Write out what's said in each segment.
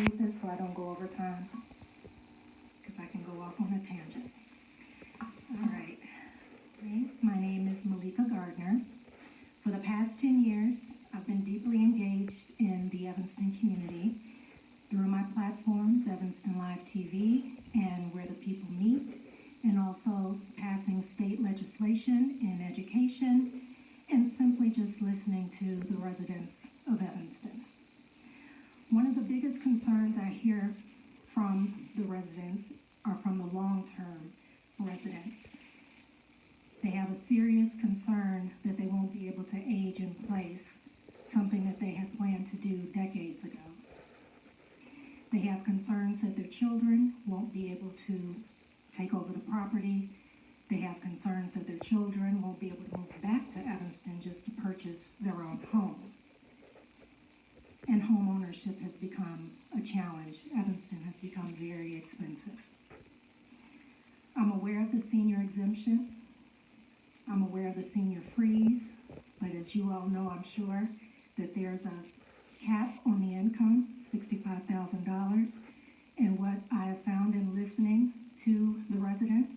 read this so I don't go over time, because I can go off on a tangent. All right. My name is Meleika Gardner. For the past 10 years, I've been deeply engaged in the Evanston community through my platforms, Evanston Live TV and Where the People Meet, and also passing state legislation in education, and simply just listening to the residents of Evanston. One of the biggest concerns I hear from the residents are from the long-term residents. They have a serious concern that they won't be able to age in place, something that they had planned to do decades ago. They have concerns that their children won't be able to take over the property. They have concerns that their children won't be able to move back to Evanston just to purchase their own home. And home ownership has become a challenge. Evanston has become very expensive. I'm aware of the senior exemption. I'm aware of the senior freeze, but as you all know, I'm sure, that there's a cap on the income, $65,000. And what I have found in listening to the residents,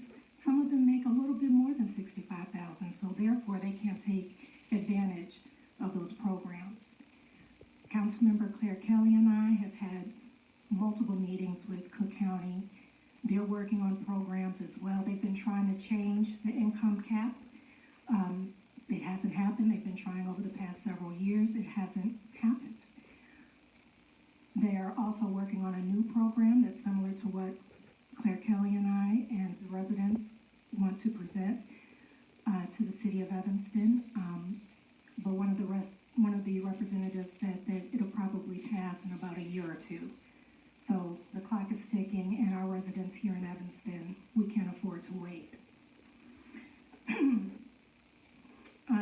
some of them make a little bit more than $65,000, so therefore they can't take advantage of those programs. Councilmember Clare Kelly and I have had multiple meetings with Cook County. They're working on programs as well. They've been trying to change the income cap. It hasn't happened. They've been trying over the past several years. It hasn't happened. They're also working on a new program that's similar to what Clare Kelly and I and the residents want to present to the city of Evanston. But one of the representatives said that it'll probably pass in about a year or two. So the clock is ticking, and our residents here in Evanston, we can't afford to wait.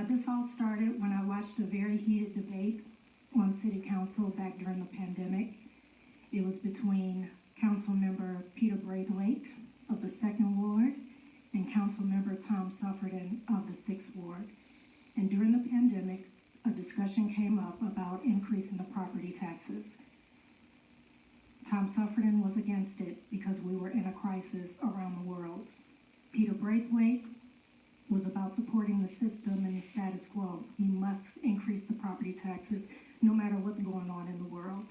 This all started when I watched a very heated debate on City Council back during the pandemic. It was between Councilmember Peter Braithwaite of the 2nd Ward and Councilmember Tom Suffredin of the 6th Ward. And during the pandemic, a discussion came up about increasing the property taxes. Tom Suffredin was against it because we were in a crisis around the world. Peter Braithwaite was about supporting the system and the status quo. We must increase the property taxes no matter what's going on in the world.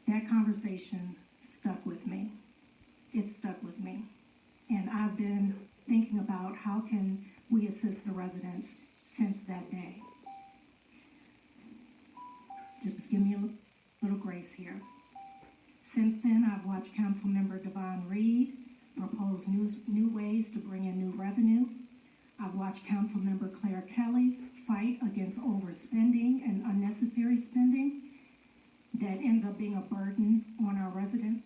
That conversation stuck with me. It stuck with me. And I've been thinking about how can we assist the residents since that day. Just give me a little grace here. Since then, I've watched Councilmember Devon Reid propose new ways to bring in new revenue. I've watched Councilmember Clare Kelly fight against overspending and unnecessary spending that ends up being a burden on our residents.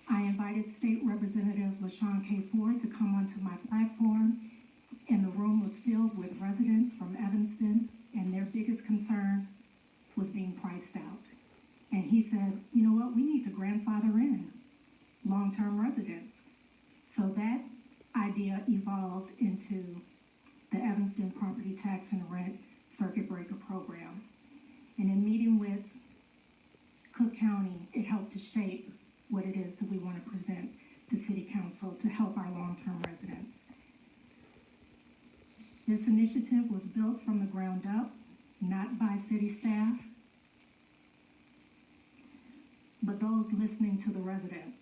I invited State Representative LaShawn K. Ford to come onto my platform, and the room was filled with residents from Evanston, and their biggest concern was being priced out. And he said, you know what, we need to grandfather in long-term residents. So that idea evolved into the Evanston Property Tax and Rent Circuit Breaker Program. And in meeting with Cook County, it helped to shape what it is that we want to present to City Council to help our long-term residents. This initiative was built from the ground up, not by city staff, but those listening to the residents.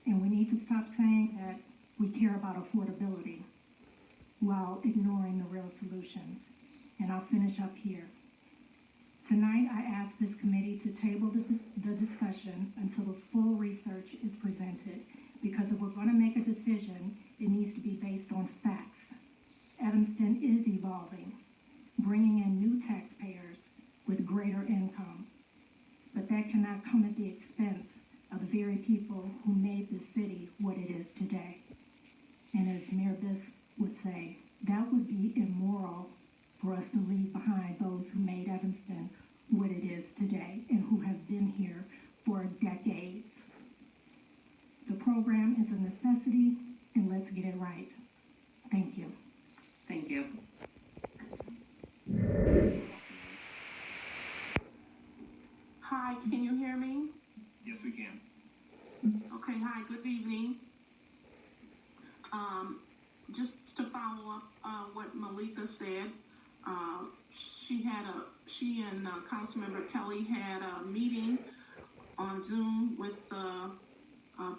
And we need to stop saying that we care about affordability while ignoring the real solutions. And I'll finish up here. Tonight, I ask this committee to table the discussion until the full research is presented, because if we're going to make a decision, it needs to be based on facts. Evanston is evolving, bringing in new taxpayers with greater income, but that cannot come at the expense of the very people who made this city what it is today. And as Mayor Biss would say, that would be immoral for us to leave behind those who made Evanston what it is today and who have been here for decades. The program is a necessity, and let's get it right. Thank you. Thank you. Hi, Hi, can you hear me? Yes, we can. Okay, hi, good evening. Just to follow up what Meleika said, she and Councilmember Kelly had a meeting on Zoom with the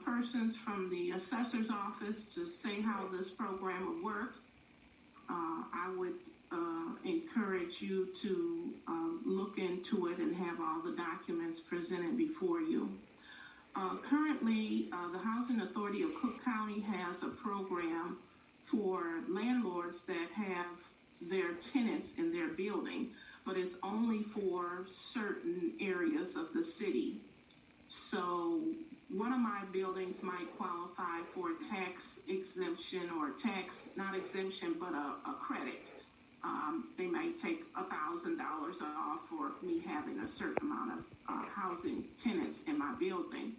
persons from the assessor's office to say how this program would work. I would encourage you to look into it and have all the documents presented before you. Currently, the Housing Authority of Cook County has a program for landlords that have their tenants in their building, but it's only for certain areas of the city. So one of my buildings might qualify for tax exemption or tax, not exemption, but a credit. They might take $1,000 off for me having a certain amount of housing tenants in my building.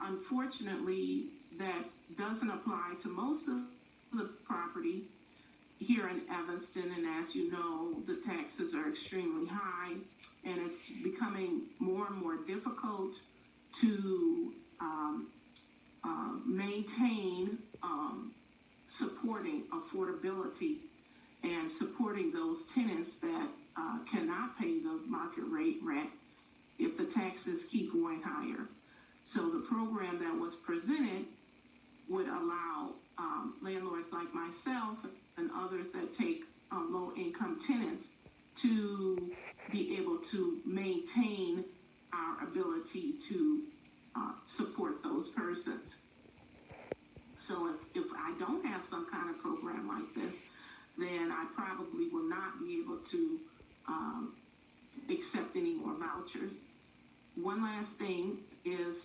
Unfortunately, that doesn't apply to most of the property here in Evanston, and as you know, the taxes are extremely high, and it's becoming more and more difficult to maintain supporting affordability and supporting those tenants that cannot pay the market rate rent if the taxes keep going higher. So the program that was presented would allow landlords like myself and others that take low-income tenants to be able to maintain our ability to support those persons. So if I don't have some kind of program like this, then I probably will not be able to accept any more vouchers. One last thing is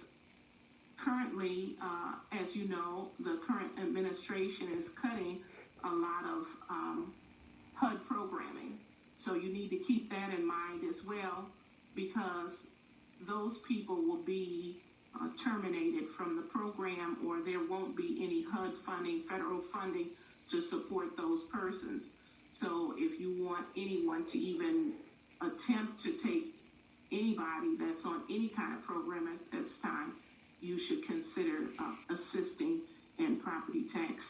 currently, as you know, the current administration is cutting a lot of HUD programming. So you need to keep that in mind as well, because those people will be terminated from the program, or there won't be any HUD funding, federal funding, to support those persons. So if you want anyone to even attempt to take anybody that's on any kind of program at this time, you should consider assisting, and property tax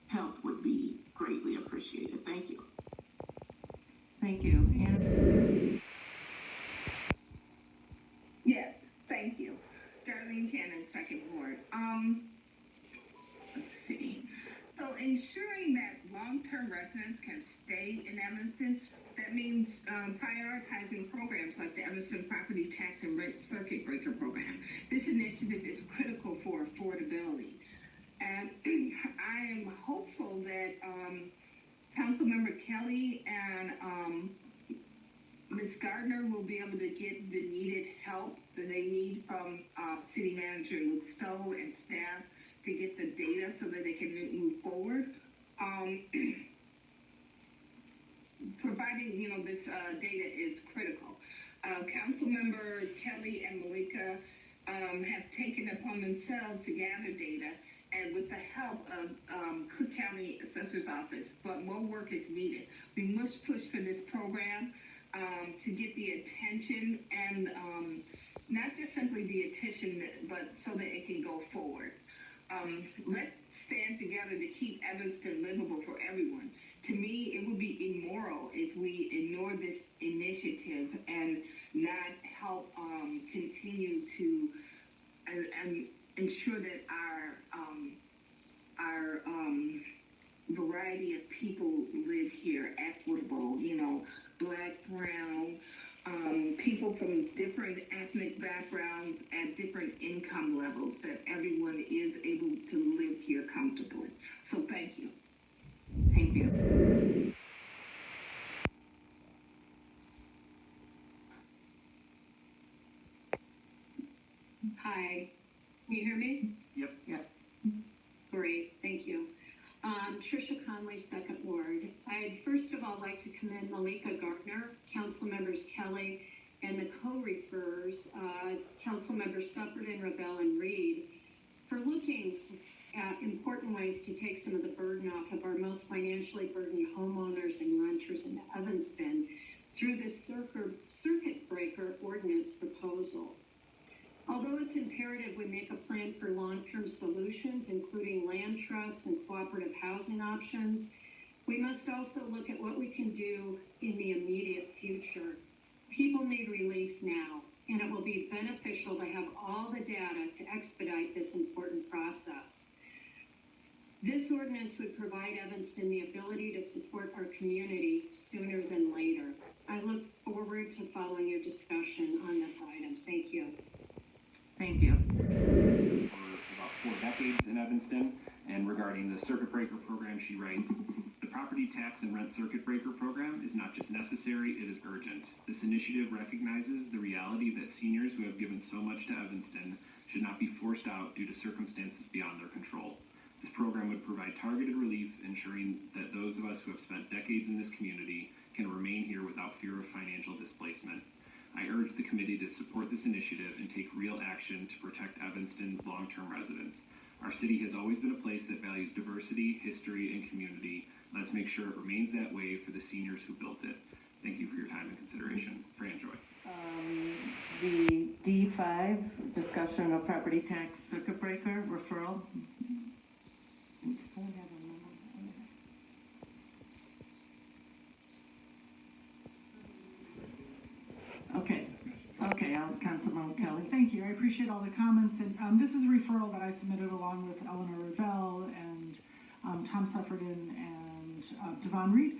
help would be greatly appreciated. Thank you. Thank you. Anna? Yes, thank you. Darlene Cannon, Second Ward. Let's see. So ensuring that long-term residents can stay in Evanston, that means prioritizing programs like the Evanston Property Tax and Rent Circuit Breaker Program. This initiative is critical for affordability. And I am hopeful that Councilmember Kelly and Ms. Gardner will be able to get the needed help that they need from City Manager Luke Stowe and staff to get the data so that they can move forward. Providing, this data is critical. Councilmember Kelly and Meleika have taken upon themselves to gather data, and with the help of Cook County Assessor's Office, but more work is needed. We must push for this program to get the attention, and not just simply the attention, but so that it can go forward. Let's stand together to keep Evanston livable for everyone. To me, it would be immoral if we ignore this initiative and not help continue to ensure that our variety of people live here equitable, Black, brown, people from different ethnic backgrounds at different income levels, that everyone is able to live here comfortably. So thank you. Thank you. Hi, can you hear me? Yep. Yep. Great, thank you. Tricia Conley, Second Ward. I'd first of all like to commend Meleika Gardner, Council Members Kelly, and the co-referrers, Council Members Suffredin, Revelle, and Reid, for looking at important ways to take some of the burden off of our most financially burdened homeowners and renters in Evanston through this circuit breaker ordinance narrative would make a plan for long-term solutions, including land trusts and cooperative housing options. We must also look at what we can do in the immediate future. People need relief now, and it will be beneficial to have all the data to expedite this important process. This ordinance would provide Evanston the ability to support our community sooner than later. I look forward to following your discussion on this item. Thank you. Thank you. For about 4 decades in Evanston, and regarding the circuit breaker program, she writes, "The property tax and rent circuit breaker program is not just necessary, it is urgent. This initiative recognizes the reality that seniors who have given so much to Evanston should not be forced out due to circumstances beyond their control. This program would provide targeted relief, ensuring that those of us who have spent decades in this community can remain here without fear of financial displacement. I urge the committee to support this initiative and take real action to protect Evanston's long-term residents. Our city has always been a place that values diversity, history, and community. Let's make sure it remains that way for the seniors who built it. Thank you for your time and consideration. Fran Joy." The D5, discussion of property tax circuit breaker referral. Okay, Councilman Kelly. Thank you. I appreciate all the comments. And this is a referral that I submitted along with Eleanor, Revelle, and Tom Suffredin and Devon, Reid.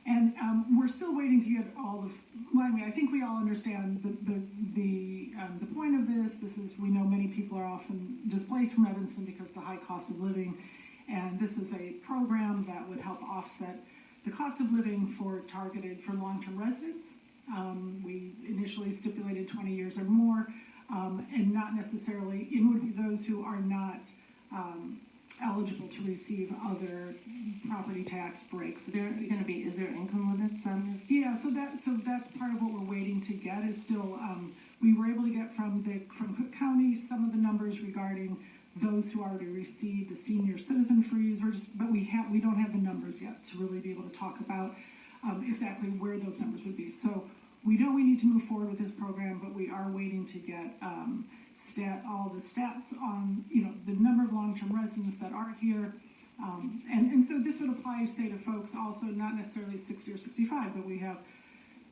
And we're still waiting to get all the. Well, I mean, I think we all understand the point of this. We know many people are often displaced from Evanston because of the high cost of living, and this is a program that would help offset the cost of living targeted for long-term residents. We initially stipulated 20 years or more, and not necessarily, it would be those who are not eligible to receive other property tax breaks. Is there income limits on this? Yeah, so that's part of what we're waiting to get is still, we were able to get from Cook County some of the numbers regarding those who already received the senior citizen freeze, but we don't have the numbers yet to really be able to talk about exactly where those numbers would be. So we know we need to move forward with this program, but we are waiting to get all the stats on the number of long-term residents that are here, and so this would apply, say, to folks also not necessarily 60 or 65, but we have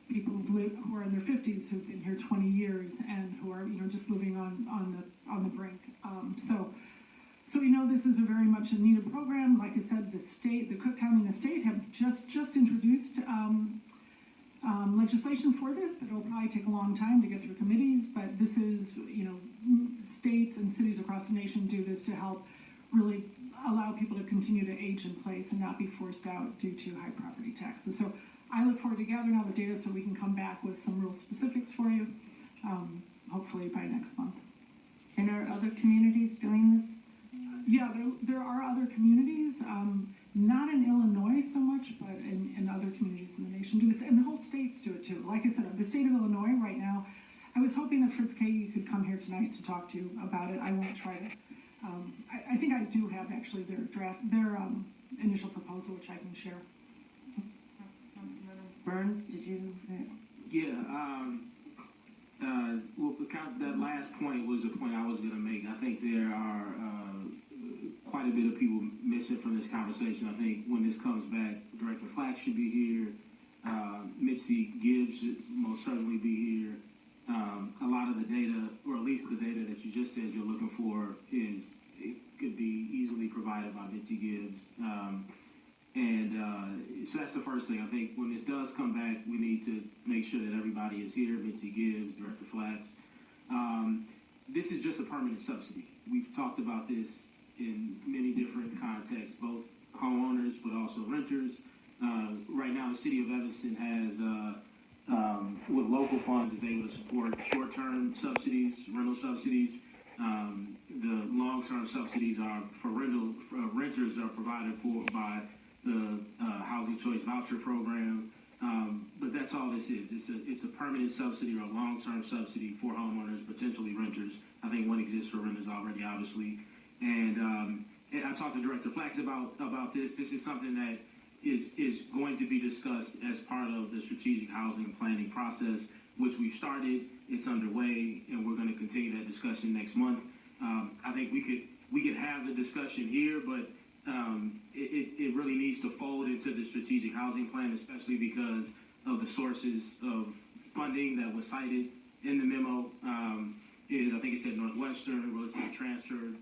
people who are in their 50s who've been here 20 years and who are just living on the brink. So we know this is a very much a needed program. Like I said, the Cook County and the state have just introduced legislation for this, but it'll probably take a long time to get through committees. But this is, states and cities across the nation do this to help really allow people to continue to age in place and not be forced out due to high property taxes. So I look forward to gathering all the data so we can come back with some real specifics for you, hopefully by next month. And are other communities doing this? Yeah, there are other communities, not in Illinois so much, but in other communities in the nation do this, and the whole states do it too. Like I said, the state of Illinois right now, I was hoping that Fritz Kay could come here tonight to talk to you about it. I won't try to. I think I do have actually their initial proposal, which I can share. Burns, did you? Yeah. Well, that last point was the point I was going to make. I think there are quite a bit of people missing from this conversation. I think when this comes back, Director Flack should be here. Mitzi Gibbs should most certainly be here. A lot of the data, or at least the data that you just said you're looking for, could be easily provided by Mitzi Gibbs. So that's the first thing. I think when this does come back, we need to make sure that everybody is here, Mitzi Gibbs, Director Flax. This is just a permanent subsidy. We've talked about this in many different contexts, both homeowners but also renters. Right now, the city of Evanston has, with local funds, is able to support short-term subsidies, rental subsidies. The long-term subsidies are for renters are provided for by the Housing Choice Voucher Program, but that's all this is. It's a permanent subsidy or a long-term subsidy for homeowners, potentially renters. I think one exists for renters already, obviously. And I talked to Director Flax about this. This is something that is going to be discussed as part of the strategic housing planning process, which we've started. It's underway, and we're going to continue that discussion next month. I think we could have the discussion here, but it really needs to fold into the strategic housing plan, especially because of the sources of funding that was cited in the memo. I think it said Northwestern, real estate transfer,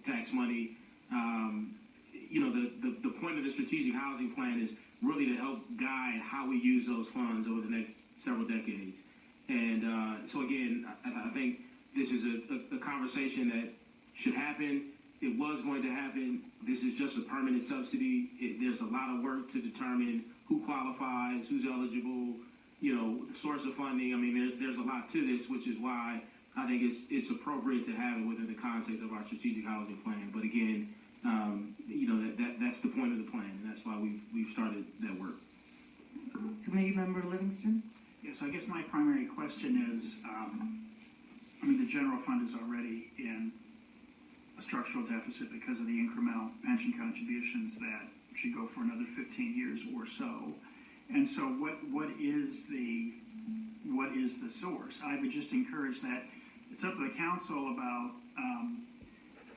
tax money. The point of the strategic housing plan is really to help guide how we use those funds over the next several decades. And so again, I think this is a conversation that should happen. It was going to happen. This is just a permanent subsidy. There's a lot of work to determine who qualifies, who's eligible, source of funding. I mean, there's a lot to this, which is why I think it's appropriate to have it within the context of our strategic housing plan. But again, that's the point of the plan, and that's why we've started that work. Committee Member Livingston? Yes, I guess my primary question is, the general fund is already in a structural deficit because of the incremental pension contributions that should go for another 15 years or so. And so what is the source? I would just encourage that it's up to the council about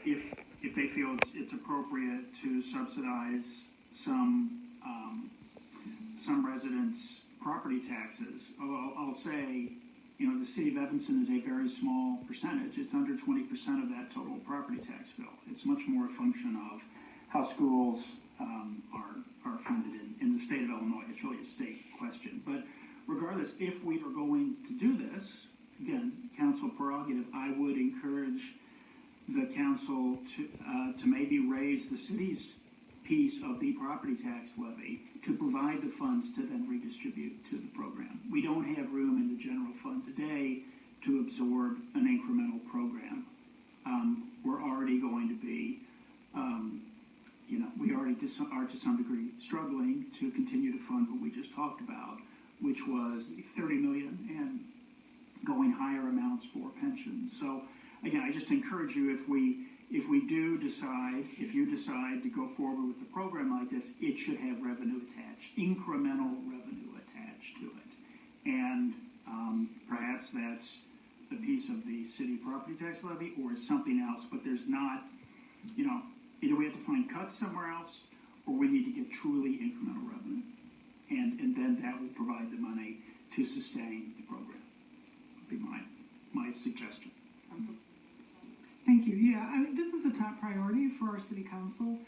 if they feel it's appropriate to subsidize some residents' property taxes. I'll say, the city of Evanston is a very small percentage. It's under 20% of that total property tax bill. It's much more a function of how schools are funded in the state of Illinois. It's really a state question. But regardless, if we are going to do this, again, council prerogative, I would encourage the council to maybe raise the city's piece of the property tax levy to provide the funds to then redistribute to the program. We don't have room in the general fund today to absorb an incremental program. We're already going to be, we already are to some degree struggling to continue to fund what we just talked about, which was $30 million and going higher amounts for pensions. So again, I just encourage you, if you decide to go forward with a program like this, it should have revenue attached, incremental revenue attached to it. And perhaps that's the piece of the city property tax levy or something else, but there's not, either we have to find cuts somewhere else or we need to get truly incremental revenue. And then that will provide the money to sustain the program. Would be my suggestion. Thank you. Yeah, this is a top priority for our city council,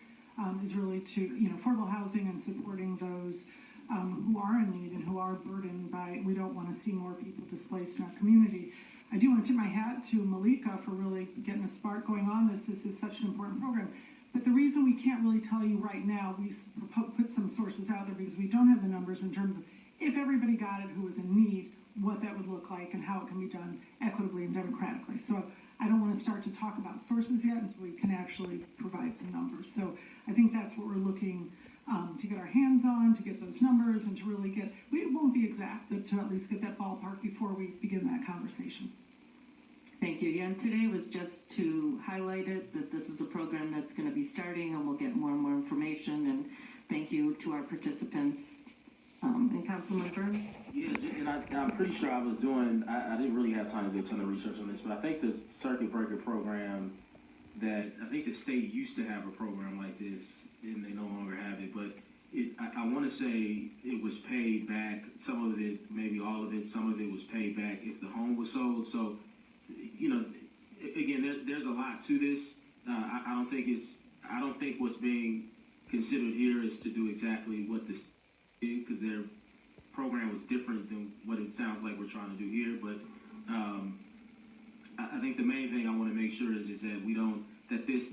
is really to, affordable housing and supporting those who are in need and who are burdened by, we don't want to see more people displaced in our community. I do want to tip my hat to Meleika for really getting a spark going on this. This is such an important program. But the reason we can't really tell you right now, we put some sources out there because we don't have the numbers in terms of if everybody got it who was in need, what that would look like and how it can be done equitably and democratically. So I don't want to start to talk about sources yet until we can actually provide some numbers. So I think that's what we're looking to get our hands on, to get those numbers, and to really get, it won't be exact, but to at least get that ballpark before we begin that conversation. Thank you. Yeah, and today was just to highlight it, that this is a program that's going to be starting, and we'll get more and more information. And thank you to our participants. And Councilman Byrne? Yeah, and I'm pretty sure I didn't really have time to do a ton of research on this, but I think the circuit breaker program, I think the state used to have a program like this, and they no longer have it, but I want to say it was paid back, some of it, maybe all of it, some of it was paid back if the home was sold. So, again, there's a lot to this. I don't think what's being considered here is to do exactly what this is, because their program was different than what it sounds like we're trying to do here. But I think the main thing I want to make sure is that this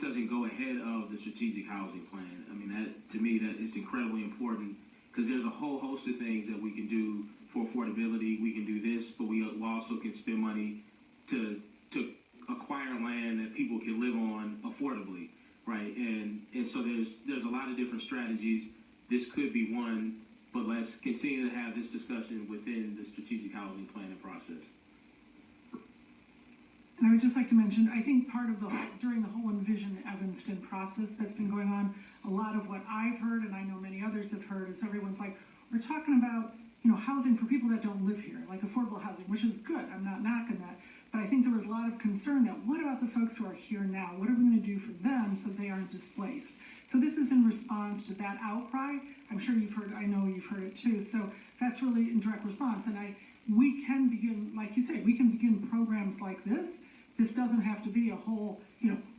doesn't go ahead of the strategic housing plan. I mean, to me, that is incredibly important, because there's a whole host of things that we can do for affordability. We can do this, but we also can spend money to acquire land that people can live on affordably, right? And so there's a lot of different strategies. This could be one, but let's continue to have this discussion within the strategic housing planning process. And I would just like to mention, I think during the whole Envision Evanston process that's been going on, a lot of what I've heard, and I know many others have heard, is everyone's like, we're talking about housing for people that don't live here, like affordable housing, which is good. I'm not knocking that. But I think there was a lot of concern that what about the folks who are here now? What are we going to do for them so they aren't displaced? So this is in response to that outcry. I'm sure I know you've heard it too. So that's really in direct response. And we can begin, like you say, we can begin programs like this. This doesn't have to be a whole,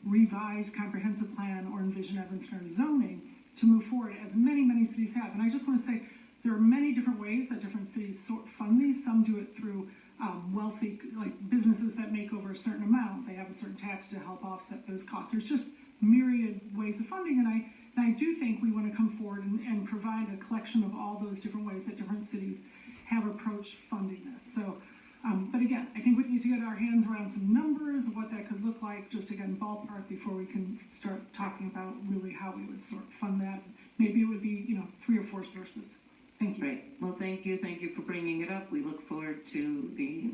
revised comprehensive plan or Envision Evanston zoning to move forward, as many cities have. And I just want to say there are many different ways that different cities fund these. Some do it through wealthy, like businesses that make over a certain amount. They have a certain tax to help offset those costs. There's just myriad ways of funding, and I do think we want to come forward and provide a collection of all those different ways that different cities have approached funding this. So, but again, I think we need to get our hands around some numbers of what that could look like, just again, ballpark, before we can start talking about really how we would sort of fund that. Maybe it would be, 3 or 4 sources. Thank you. Great. Well, thank you. Thank you for bringing it up. We look forward to the